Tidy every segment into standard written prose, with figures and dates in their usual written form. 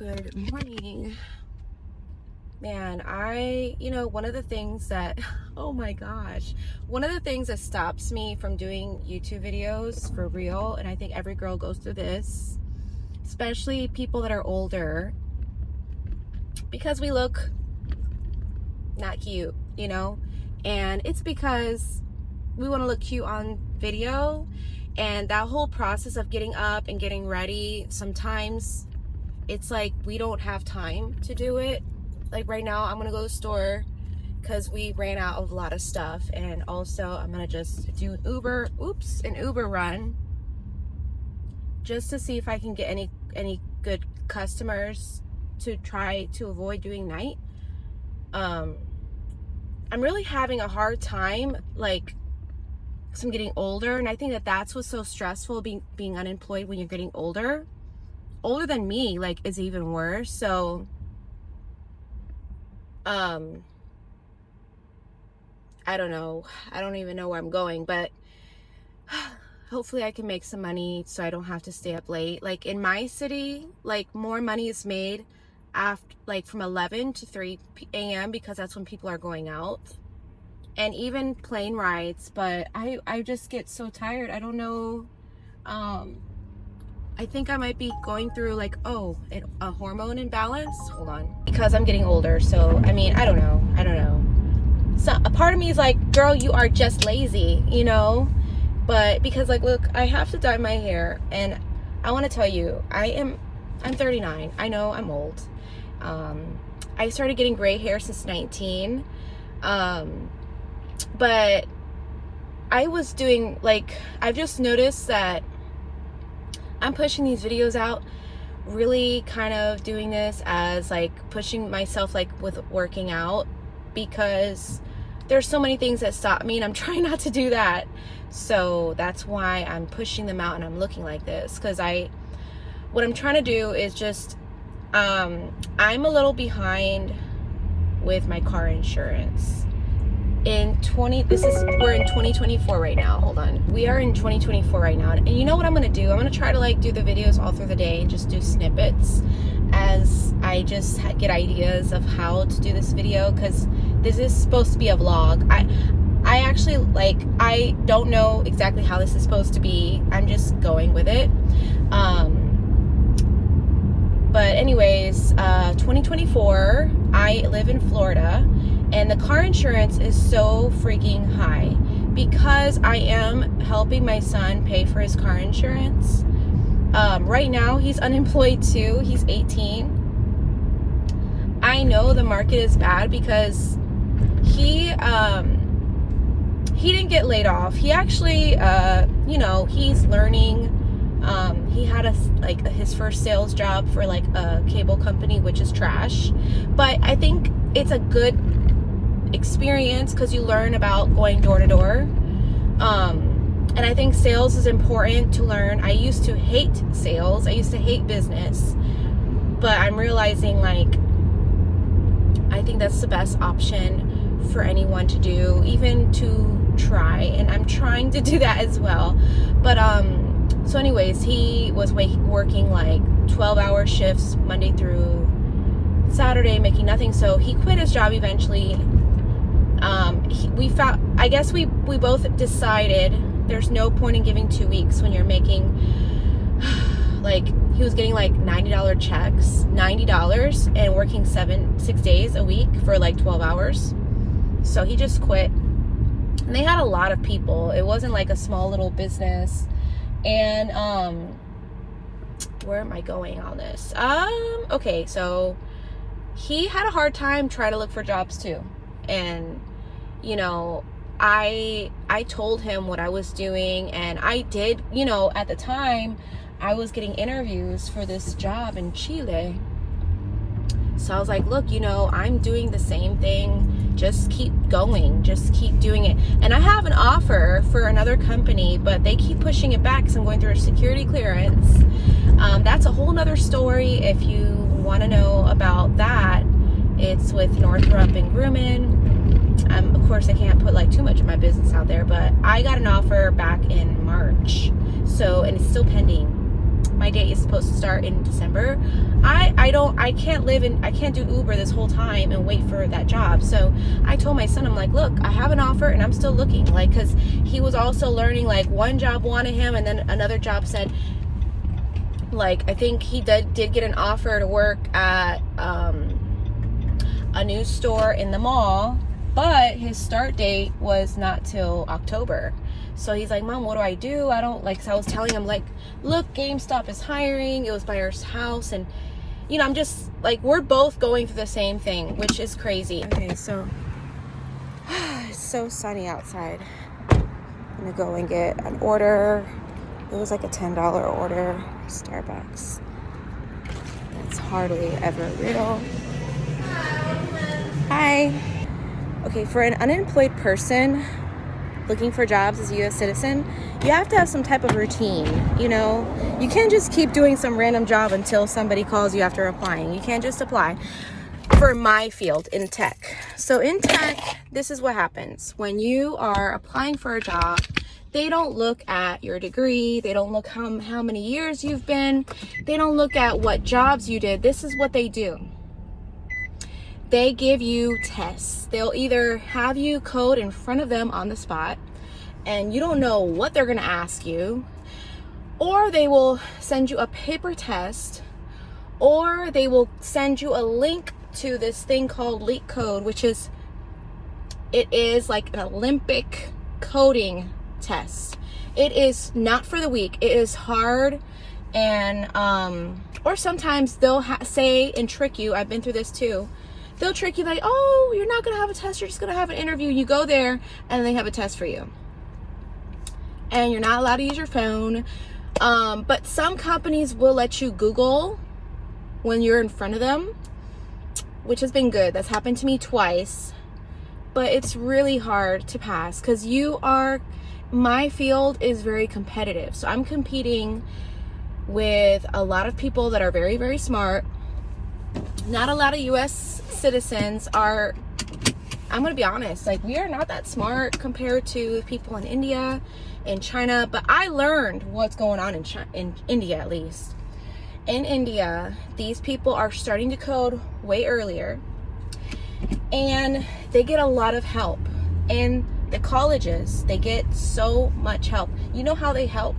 Good morning. Man, one of the things that, oh my gosh, one of the things that stops me from doing YouTube videos for real, and I think every girl goes through this, especially people that are older, because we look not cute, and it's because we want to look cute on video, and that whole process of getting up and getting ready, sometimes it's like we don't have time to do it. Like right now, I'm gonna go to the store because we ran out of a lot of stuff, and also I'm gonna just do an Uber run just to see if I can get any good customers to try to avoid doing night. I'm really having a hard time, like, because I'm getting older, and I think that's what's so stressful, being unemployed when you're getting older than me, like, is even worse. So I don't know, I don't even know where I'm going, but hopefully I can make some money so I don't have to stay up late. Like in my city, like more money is made after, like, from 11 to 3 a.m. because that's when people are going out, and even plane rides. But I just get so tired. I don't know. I think I might be going through like a hormone imbalance. Hold on, because I'm getting older. So I mean, I don't know. So a part of me is like, girl, you are just lazy, but because, like, look, I have to dye my hair, and I want to tell you, I'm 39. I know I'm old. I started getting gray hair since 19. But I was doing, like, I've just noticed that I'm pushing these videos out, really kind of doing this as like pushing myself, like with working out, because there's so many things that stop me, and I'm trying not to do that. So that's why I'm pushing them out and I'm looking like this, because what I'm trying to do is just, I'm a little behind with my car insurance. We're in 2024 right now. Hold on. We are in 2024 right now. And you know what I'm going to do? I'm going to try to, like, do the videos all through the day and just do snippets as I just get ideas of how to do this video, because this is supposed to be a vlog. I actually, like, I don't know exactly how this is supposed to be. I'm just going with it. But anyways, 2024, I live in Florida, and the car insurance is so freaking high because I am helping my son pay for his car insurance. Right now, he's unemployed too. He's 18. I know the market is bad because he didn't get laid off. He actually, he's learning. He had his first sales job for like a cable company, which is trash, but I think it's a good experience because you learn about going door to door. And I think sales is important to learn. I used to hate sales. I used to hate business, but I'm realizing, like, I think that's the best option for anyone to do, even to try, and I'm trying to do that as well. But so anyways, he was working like 12-hour shifts Monday through Saturday, making nothing. So he quit his job eventually. We both decided there's no point in giving 2 weeks when you're making, like, he was getting like $90 checks, $90, and working 6 days a week for like 12 hours. So he just quit. And they had a lot of people. It wasn't like a small little business. And where am I going on this? Okay, so he had a hard time trying to look for jobs too. And I told him what I was doing, and I did, at the time I was getting interviews for this job in Chile. So I was like, look, I'm doing the same thing. Just keep going. Just keep doing it. And I have an offer for another company, but they keep pushing it back because I'm going through a security clearance. That's a whole nother story. If you want to know about that, it's with Northrop and Grumman. Of course, I can't put like too much of my business out there, but I got an offer back in March. So, and it's still pending. my date is supposed to start in December. I can't do Uber this whole time and wait for that job. So I told my son, I'm like, look, I have an offer and I'm still looking, like, because he was also learning, like, one job wanted him and then another job said, like, I think he did get an offer to work at a new store in the mall, but his start date was not till October. So he's like, Mom, what do? I don't like, so I was telling him, like, look, GameStop is hiring. It was by our house. And, you know, I'm just like, we're both going through the same thing, which is crazy. Okay, so it's so sunny outside. I'm gonna go and get an order. It was like a $10 order, Starbucks. That's hardly ever real. Hi. Okay, for an unemployed person looking for jobs as a U.S. citizen, you have to have some type of routine, you know? You can't just keep doing some random job until somebody calls you after applying. You can't just apply. For my field in tech. So in tech, this is what happens. When you are applying for a job, they don't look at your degree. They don't look how many years you've been. They don't look at what jobs you did. This is what they do. They give you tests. They'll either have you code in front of them on the spot, and you don't know what they're gonna ask you, or they will send you a paper test, or they will send you a link to this thing called Leak Code, which is, it is like an Olympic coding test. It is not for the weak. It is hard, and or sometimes they'll say and trick you. I've been through this too. They'll trick you like, oh, you're not gonna have a test, you're just gonna have an interview. You go there and they have a test for you, and you're not allowed to use your phone. But some companies will let you Google when you're in front of them, which has been good. That's happened to me twice, but it's really hard to pass because my field is very competitive. So I'm competing with a lot of people that are very, very smart. Not a lot of US citizens are, I'm gonna be honest, like, we are not that smart compared to people in India and China, but I learned what's going on in India, at least. In India, these people are starting to code way earlier, and they get a lot of help. In the colleges, they get so much help. You know how they help?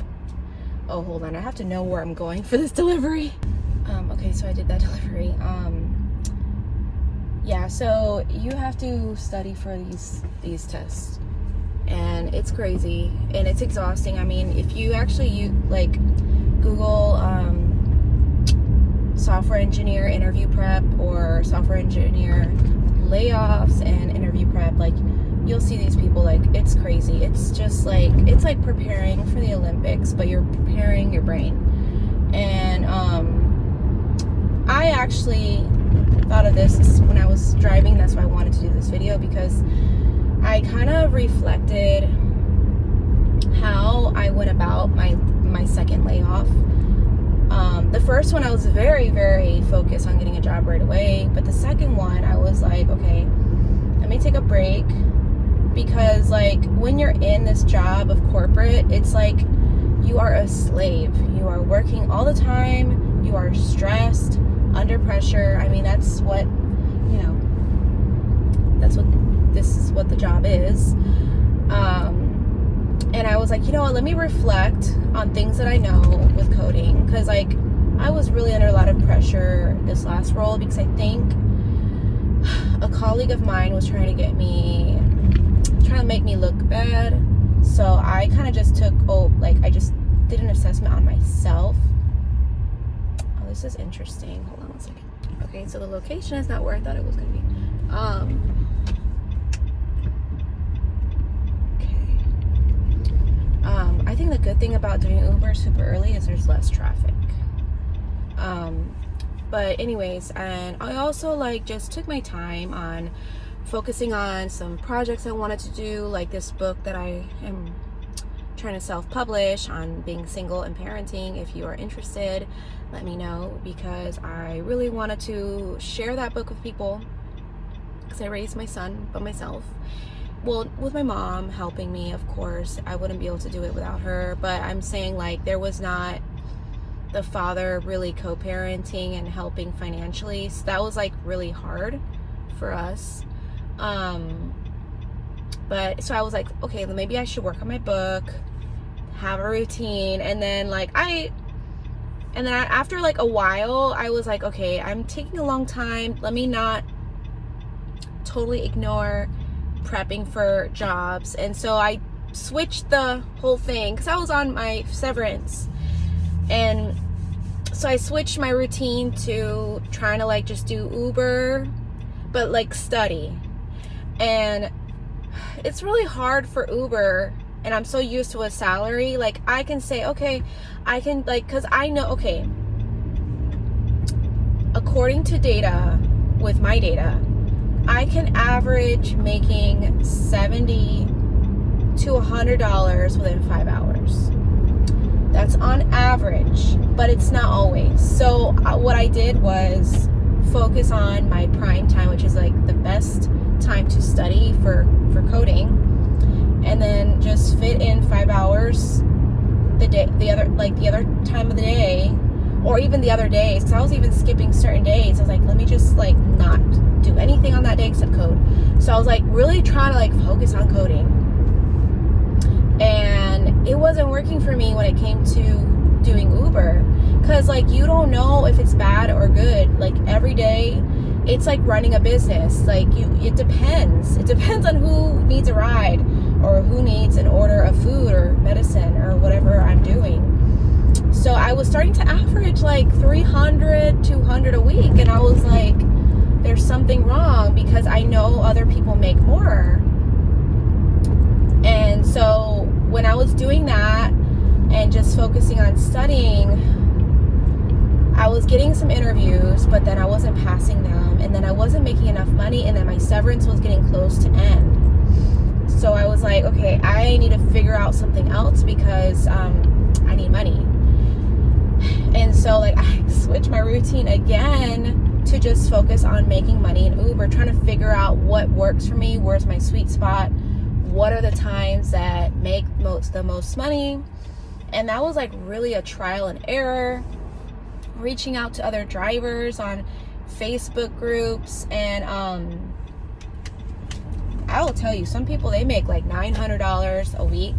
Oh, hold on, I have to know where I'm going for this delivery. Okay, so I did that delivery. Yeah, so you have to study for these tests, and it's crazy and it's exhausting. I mean, if you actually Google software engineer interview prep or software engineer layoffs and interview prep, like, you'll see these people, like, it's crazy. It's just like, it's like preparing for the Olympics, but you're preparing your brain. And I actually thought of this when I was driving. That's why I wanted to do this video, because I kind of reflected how I went about my second layoff. The first one, I was very, very focused on getting a job right away, but the second one, I was like, okay, let me take a break, because, like, when you're in this job of corporate, it's like you are a slave. You are working all the time. You are stressed, under pressure. I mean, that's what, this is what the job is. And I was like, you know what, let me reflect on things that I know with coding, because, like, I was really under a lot of pressure this last role, because I think a colleague of mine was trying to make me look bad. So I kind of just I just did an assessment on myself. Oh, this is interesting. Hold on one second. Okay, so the location is not where I thought it was going to be. I think the good thing about doing Uber super early is there's less traffic. But anyways, and I also, like, just took my time on focusing on some projects I wanted to do, like this book that I am trying to self-publish on being single and parenting. If you are interested, let me know, because I really wanted to share that book with people, because I raised my son by myself. Well, with my mom helping me, of course. I wouldn't be able to do it without her, but I'm saying, like, there was not the father really co-parenting and helping financially. So that was like really hard for us. But so I was like, okay, maybe I should work on my book, have a routine. And then after like a while, I was like, okay, I'm taking a long time. Let me not totally ignore prepping for jobs. And so I switched the whole thing because I was on my severance. And so I switched my routine to trying to like just do Uber, but like study. And it's really hard for Uber, and I'm so used to a salary. Like I can say, okay, I can like, cause I know, okay, according to data, with my data, I can average making $70 to $100 within 5 hours. That's on average, but it's not always. So what I did was focus on my prime time, which is like the best time to study for coding, and then just fit in 5 hours the other time of the day, or even the other days, because I was even skipping certain days. I was like, let me just like not do anything on that day except code. So I was like really trying to like focus on coding, and it wasn't working for me when it came to doing Uber, because like you don't know if it's bad or good. Like every day it's like running a business. Like it depends on who needs a ride, or who needs an order of food or medicine or whatever I'm doing. So I was starting to average like 300, 200 a week, and I was like, there's something wrong, because I know other people make more. And so when I was doing that and just focusing on studying, I was getting some interviews, but then I wasn't passing them, and then I wasn't making enough money, and then my severance was getting close to end. So I was like, okay, I need to figure out something else, because I need money. And so like I switched my routine again to just focus on making money in Uber, trying to figure out what works for me, where's my sweet spot, what are the times that make the most money. And that was like really a trial and error, reaching out to other drivers on Facebook groups. And I will tell you, some people, they make like $900 a week,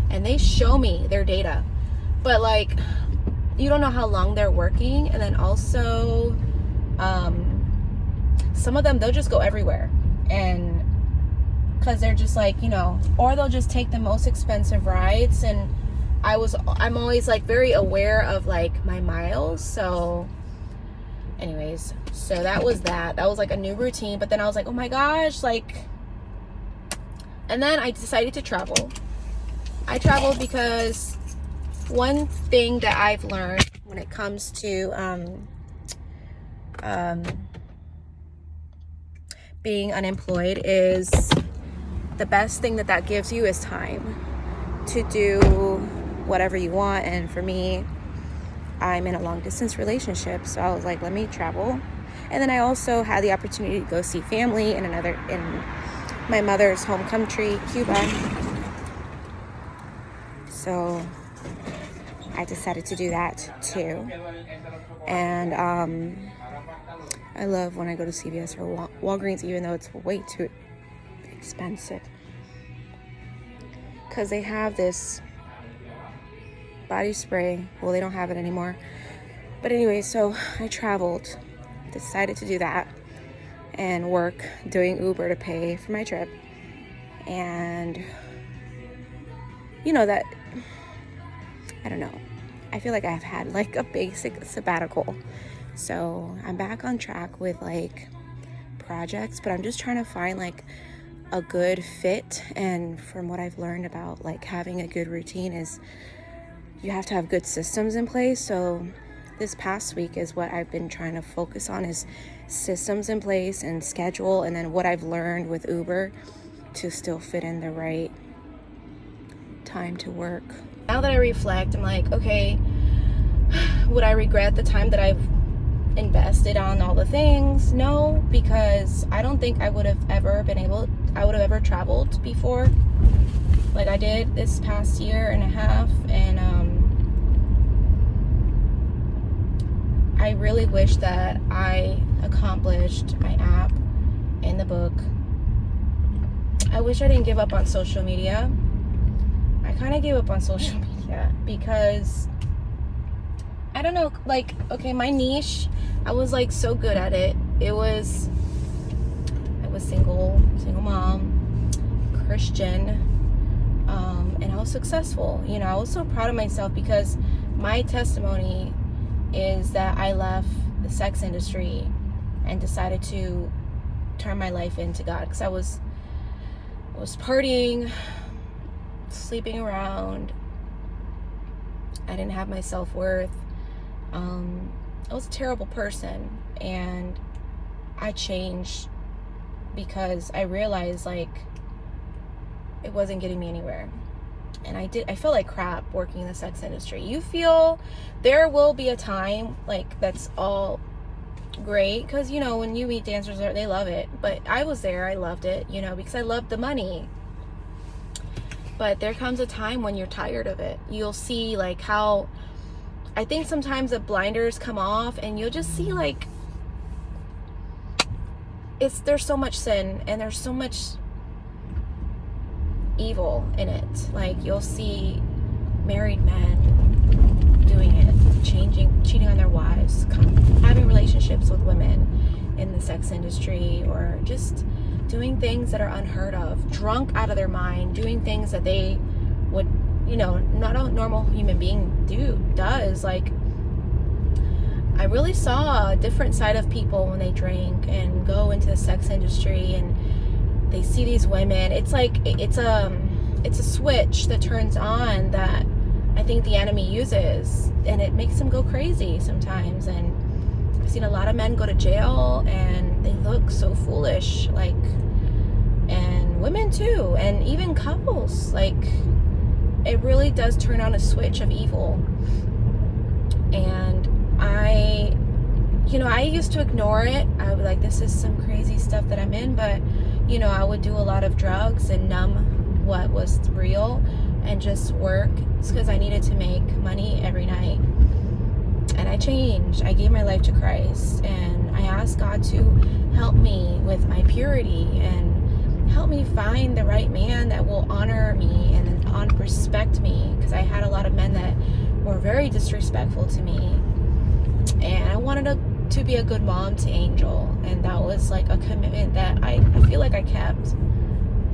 and they show me their data, but like you don't know how long they're working. And then also some of them, they'll just go everywhere, and because they're just like, you know, or they'll just take the most expensive rides. And I'm always like very aware of like my miles. So anyways, so that was like a new routine. But then I was like, oh my gosh, like, and then I decided to travel. I traveled because one thing that I've learned when it comes to being unemployed is the best thing that gives you is time to do whatever you want. And for me, I'm in a long distance relationship, so I was like, let me travel. And then I also had the opportunity to go see family in my mother's home country, Cuba. So I decided to do that too. And I love when I go to CVS or Walgreens, even though it's way too expensive, because they have this body spray. Well, they don't have it anymore. But anyway, so I traveled, decided to do that, and work doing Uber to pay for my trip. And you know that, I don't know, I feel like I've had like a basic sabbatical. So I'm back on track with like projects, but I'm just trying to find like a good fit. And from what I've learned about like having a good routine is you have to have good systems in place. So this past week is what I've been trying to focus on, is systems in place and schedule, and then what I've learned with Uber to still fit in the right time to work. Now that I reflect, I'm like, okay, would I regret the time that I've invested on all the things? No, because I don't think I would have ever traveled before like I did this past year and a half. And I really wish that I accomplished my app and the book. I wish I didn't give up on social media. I kind of gave up on social media because I don't know, like, okay, my niche, I was like so good at it. I was single mom, Christian, and I was successful. You know, I was so proud of myself because my testimony is that I left the sex industry and decided to turn my life into God, because I was partying, sleeping around. I didn't have my self-worth. I was a terrible person, and I changed because I realized like it wasn't getting me anywhere. And I felt like crap working in the sex industry. There will be a time like that's all great, because you know, when you meet dancers, they love it. But I was there, I loved it, you know, because I loved the money. But there comes a time when you're tired of it. You'll see like how, I think sometimes the blinders come off, and you'll just see like there's so much sin and there's so much evil in it. Like, you'll see married men doing it, cheating on their wives, having relationships with women in the sex industry, or just doing things that are unheard of, drunk out of their mind, doing things that they would, you know, not a normal human being does. Like, I really saw a different side of people when they drink and go into the sex industry, and they see these women. It's like it's a switch that turns on that I think the enemy uses, and it makes them go crazy sometimes. And I've seen a lot of men go to jail, and they look so foolish, like, and women too, and even couples. Like, it really does turn on a switch of evil. And I used to ignore it. I would be like, this is some crazy stuff that I'm in, but you know, I would do a lot of drugs and numb what was real and just work, because I needed to make money every night. And I changed. I gave my life to Christ, and I asked God to help me with my purity and help me find the right man that will honor me and respect me, because I had a lot of men that were very disrespectful to me. And I wanted to be a good mom to Angel, and that was like a commitment that I feel like I kept.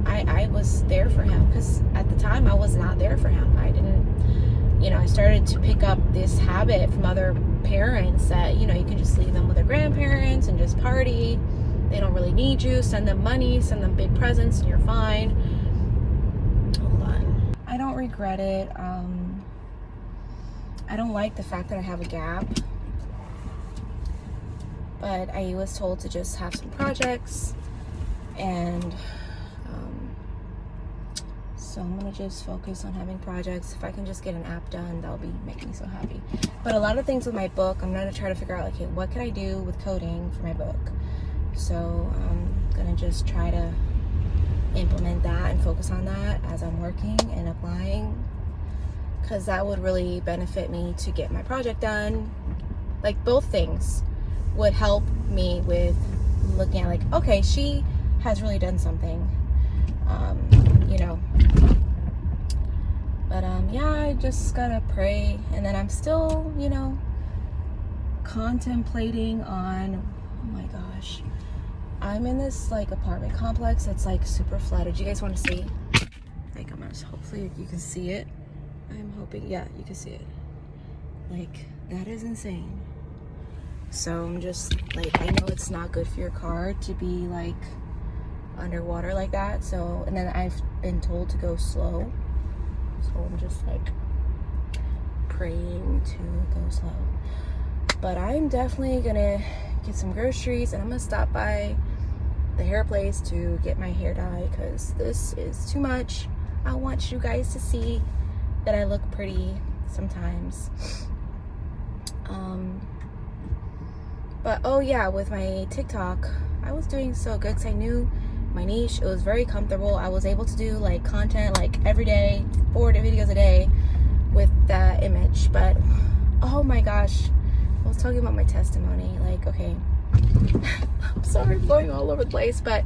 I was there for him, because at the time I was not there for him. I didn't, you know, I started to pick up this habit from other parents that, you know, you can just leave them with their grandparents and just party. They don't really need you. Send them money, send them big presents, and you're fine. Hold on. I don't regret it. I don't like the fact that I have a gap. But I was told to just have some projects, and so I'm gonna just focus on having projects. If I can just get an app done, that'll make me so happy. But a lot of things with my book, I'm gonna try to figure out, like, okay, what can I do with coding for my book? So I'm gonna just try to implement that and focus on that as I'm working and applying, because that would really benefit me to get my project done. Like, both things would help me with looking at, like, okay, she has really done something, you know. But yeah, I just gotta pray. And then I'm still, you know, contemplating on, oh my gosh, I'm in this like apartment complex that's like super flooded. You guys want to see? Like, I'm gonna, hopefully you can see it. I'm hoping, yeah, you can see it. Like, that is insane. So I'm just like, I know it's not good for your car to be like underwater like that. So, and then I've been told to go slow. So I'm just like praying to go slow. But I'm definitely gonna get some groceries, and I'm gonna stop by the hair place to get my hair dyed, because this is too much. I want you guys to see that I look pretty sometimes. But oh yeah, with my TikTok, I was doing so good because I knew my niche. It was very comfortable. I was able to do like content like every day, 4 videos a day with that image. But oh my gosh, I was talking about my testimony. Like, okay, I'm sorry, I'm going all over the place, but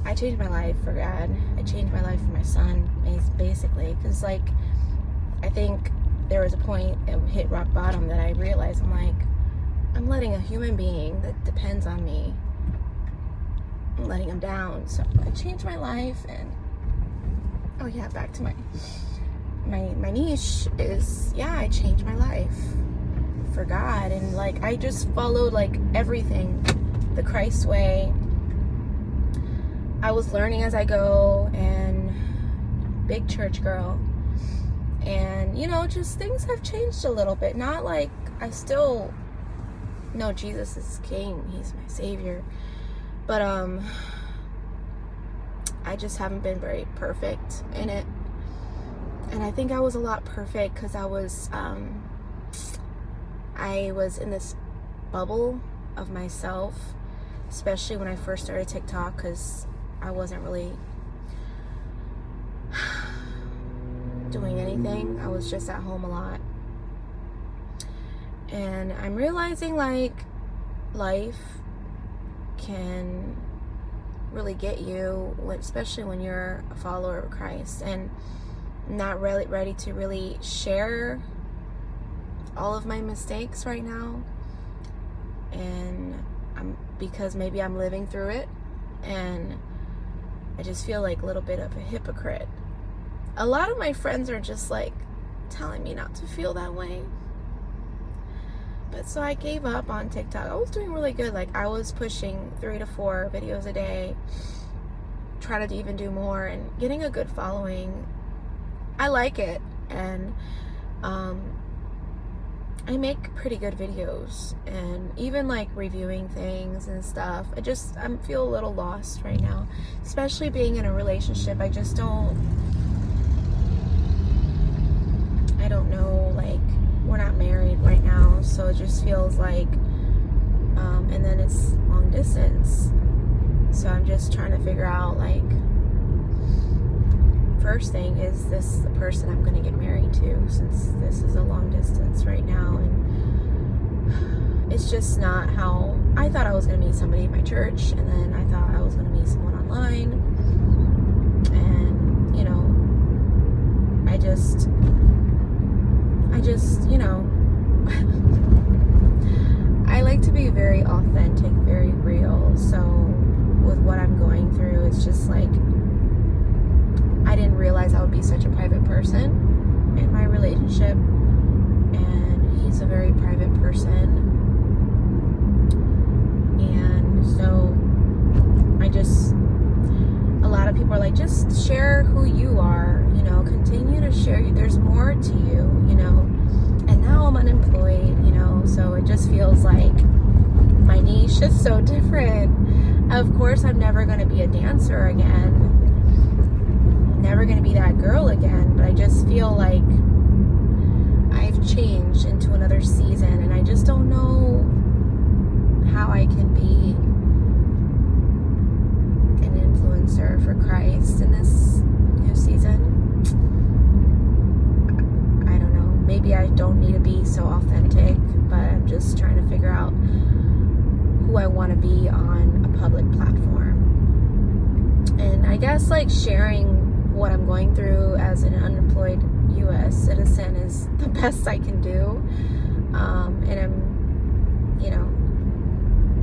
I changed my life for God. I changed my life for my son, basically, because, like, I think there was a point, it hit rock bottom, that I realized I'm letting a human being that depends on me, I'm letting him down. So I changed my life, and oh yeah, back to my niche is, yeah, I changed my life for God, and like I just followed like everything the Christ way. I was learning as I go, and big church girl, and you know, just things have changed a little bit. Not like I still know Jesus is King, He's my Savior, but I just haven't been very perfect in it. And I think I was a lot perfect because I was in this bubble of myself, especially when I first started TikTok, because I wasn't really doing anything. I was just at home a lot. And I'm realizing like life can really get you, especially when you're a follower of Christ, and not really ready to really share all of my mistakes right now. And because maybe I'm living through it, and I just feel like a little bit of a hypocrite. A lot of my friends are just like telling me not to feel that way. But so I gave up on TikTok. I was doing really good. Like I was pushing 3 to 4 videos a day, trying to even do more, and getting a good following. I like it, and I make pretty good videos, and even like reviewing things and stuff. I feel a little lost right now, especially being in a relationship. I don't know, like, we're not married right now, so it just feels like, and then it's long distance, so I'm just trying to figure out, like, first thing, is this the person I'm going to get married to, since this is a long distance right now, and it's just not how I thought I was going to meet somebody at my church, and then I thought I was going to meet someone online, and, you know, I just, you know, I like to be very authentic, very real, so with what I'm going through, it's just like, I didn't realize I would be such a private person in my relationship, and he's a very private person, and so a lot of people are like, just share who you are, you know, continue to share, there's more to you, you know, and now I'm unemployed, you know, so it just feels like my niche is so different. Of course, I'm never going to be a dancer again, never going to be that girl again, but I just feel like I've changed into another season, and I just don't know how I can be an influencer for Christ in this new season. I don't know, maybe I don't need to be so authentic, but I'm just trying to figure out who I want to be on a public platform. And I guess like sharing what I'm going through as an unemployed U.S. citizen is the best I can do, and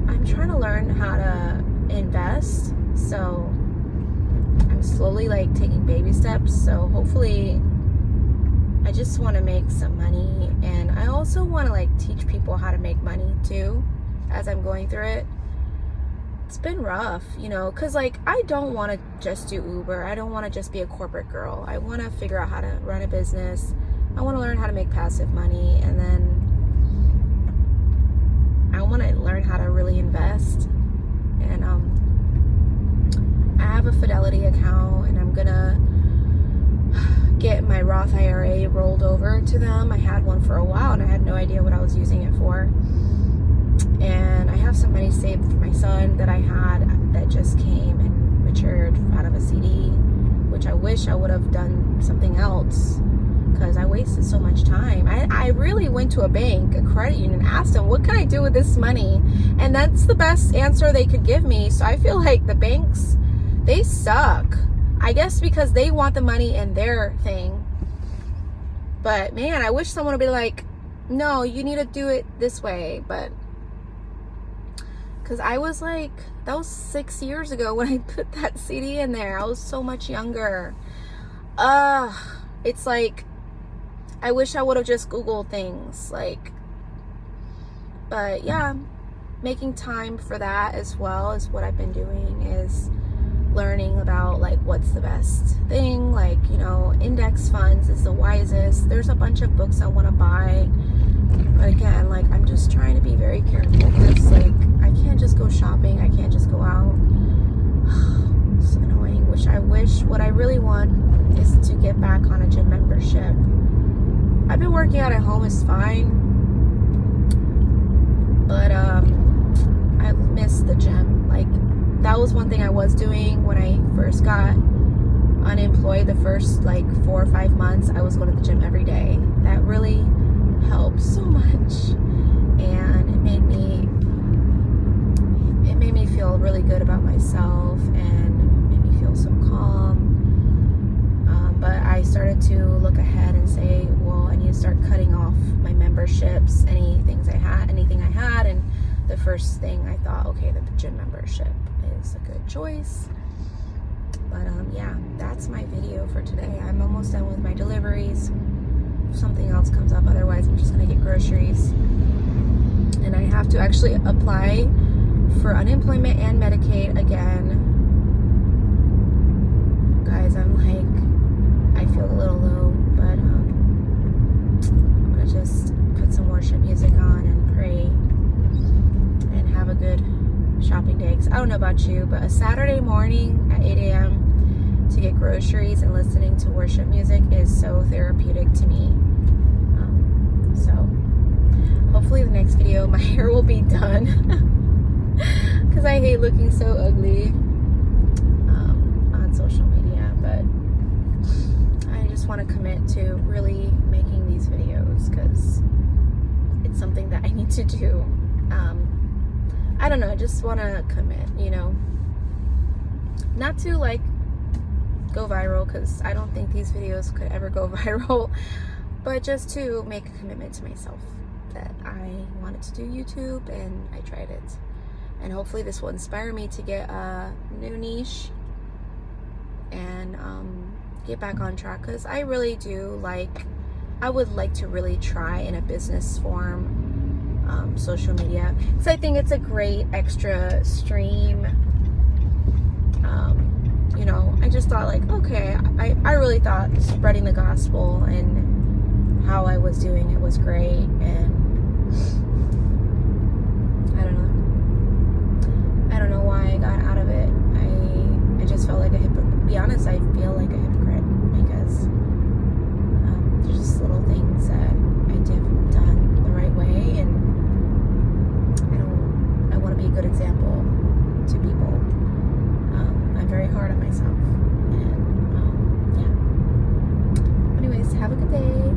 I'm trying to learn how to invest, so I'm slowly like taking baby steps, so hopefully I just want to make some money, and I also want to like teach people how to make money too as I'm going through it. It's been rough, you know, because like I don't want to just do Uber. I don't want to just be a corporate girl. I want to figure out how to run a business. I want to learn how to make passive money, and then I want to learn how to really invest. And I have a Fidelity account, and I'm gonna get my Roth IRA rolled over to them. I had one for a while, and I had no idea what I was using it for. And I have some money saved for my son that I had that just came and matured out of a CD, which I wish I would have done something else because I wasted so much time. I really went to a bank, a credit union, asked them, what can I do with this money? And that's the best answer they could give me. So I feel like the banks, they suck. I guess because they want the money in their thing. But man, I wish someone would be like, no, you need to do it this way. But because I was like, that was 6 years ago when I put that CD in there. I was so much younger. It's like, I wish I would have just Googled things, like, but yeah, making time for that as well is what I've been doing, is learning about like what's the best thing, like, you know, index funds is the wisest. There's a bunch of books I want to buy, but again, like, I'm just trying to be very careful because like I can't just go shopping, I can't just go out. It's annoying. What I really want is to get back on a gym membership. I've been working out at home, is fine, but I miss the gym. Like, that was one thing I was doing when I first got unemployed. The first like 4 or 5 months, I was going to the gym every day. That really helped so much, and it made me feel really good about myself and made me feel so calm. But I started to look ahead and say, well, I need to start cutting off my memberships, anything I had, and the first thing I thought, okay, the gym membership is a good choice. But yeah, that's my video for today. I'm almost done with my deliveries. If something else comes up, otherwise I'm just gonna get groceries. And I have to actually apply for unemployment and Medicaid again. Guys, I'm like, I feel a little low, but I'm gonna just put some worship music on and pray and have a good shopping day. 'Cause I don't know about you, but a Saturday morning at 8 a.m. to get groceries and listening to worship music is so therapeutic to me. So hopefully the next video my hair will be done because I hate looking so ugly on social media, but I just want to commit to really making these videos because it's something that I need to do. I don't know, I just want to commit, you know, not to like go viral, because I don't think these videos could ever go viral, but just to make a commitment to myself that I wanted to do YouTube, and I tried it, and hopefully this will inspire me to get a new niche and get back on track, because I really do like, I would like to really try in a business form social media, because I think it's a great extra stream. You know, I just thought like, okay, I really thought spreading the gospel and how I was doing it was great, and I don't know why I got out of it. I just felt like a hypocrite. To be honest, I feel like a hypocrite because there's just little things that I did done the right way, and I want to be a good example to people. I'm very hard on myself, and yeah. Anyways, have a good day.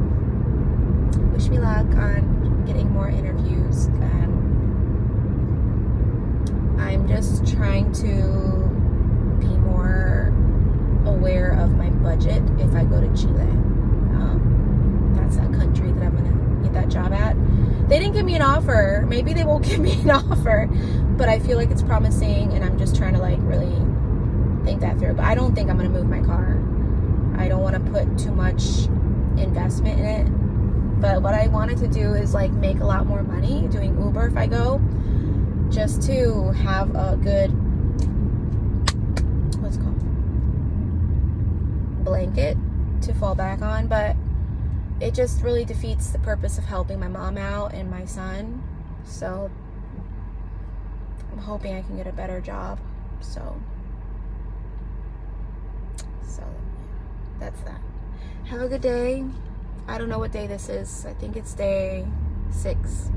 Wish me luck on getting more interviews, and I'm just trying to be more aware of my budget if I go to Chile. That's that country that I'm gonna get that job at. They didn't give me an offer. Maybe they won't give me an offer, but I feel like it's promising, and I'm just trying to like really think that through. But I don't think I'm gonna move my car. I don't want to put too much investment in it. But what I wanted to do is like make a lot more money doing Uber if I go, just to have a good, what's it called, blanket to fall back on. But it just really defeats the purpose of helping my mom out and my son. So I'm hoping I can get a better job. So that's that. Have a good day. I don't know what day this is. I think it's day 6.